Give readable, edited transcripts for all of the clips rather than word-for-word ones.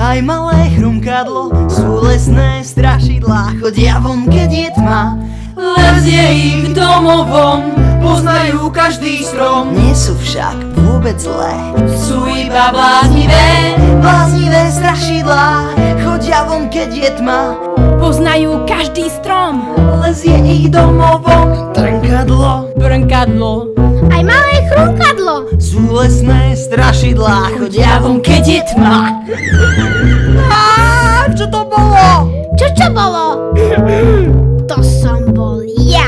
Aj malé chrumkadlo, sú lesné strašidlá, chodia von, keď je tma. Les je ich domovom, poznajú každý strom. Nie sú však vôbec zlé, Sú iba bláznivé, bláznivé strašidlá, chodia von, keď je tma. Poznajú každý strom. Les je ich domovom, trnkadlo, Brnkadlo, Aj malé chrumkadlo. sú lesné strašidlá, chodia von, keď je tma. Čo to bolo? Čo bolo? To som bol ja.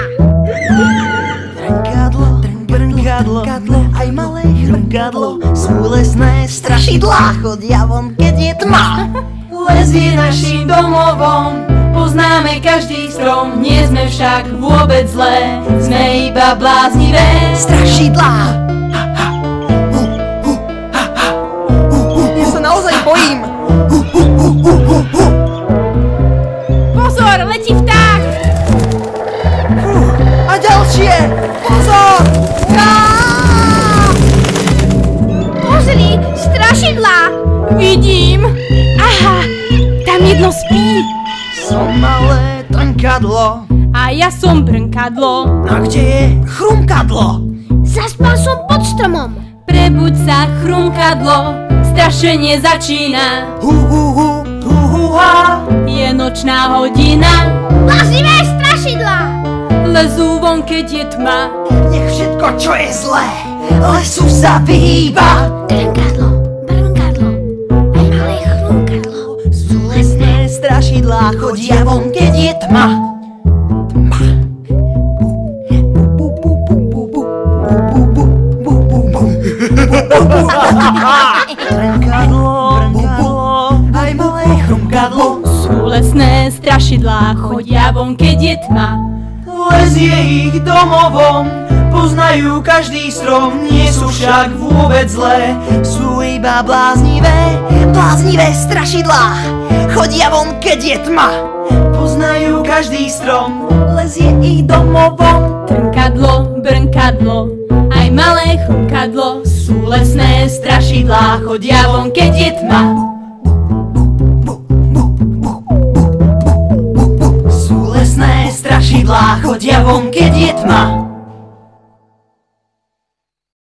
Trnkadlo, aj malé chrumkadlo, sú lesné strašidlá, chodia von, keď je tma. les je naším domovom, poznáme každý strom, nie sme však vôbec zlé, sme iba bláznivé Strašidlá. Ja sa naozaj bojím. Pozor, letí vták! A ďalšie. Pozor. Pozri, strašidlá. Vidím! Aha, tam jedno spí. Som malé trnkadlo. A ja som Brnkadlo. A kde je chrumkadlo? Zaspal som pod stromom. Prebuď sa, chrumkadlo, strašenie začína. Je nočná hodina, Bláznivé strašidlá. lezú von, keď je tma. Nech všetko, čo je zlé, lesu sa vyhýba. Trnkadlo, brnkadlo, aj malé chrumkadlo. Sú lesné strašidlá, chodia von, keď je tma. Trnkadlo, aj malé chrumkadlo. Sú lesné strašidlá, chodia von, keď je tma. Les je ich domovom, poznajú každý strom, nie sú však vôbec zlé, sú iba bláznivé, bláznivé strašidlá, chodia von, keď je tma. Poznajú každý strom, les je ich domovom. Trnkadlo, brnkadlo, aj malé chrumkadlo, sú lesné strašidlá, chodia von, keď je tma. Sú lesné strašidlá, chodia von, keď je tma.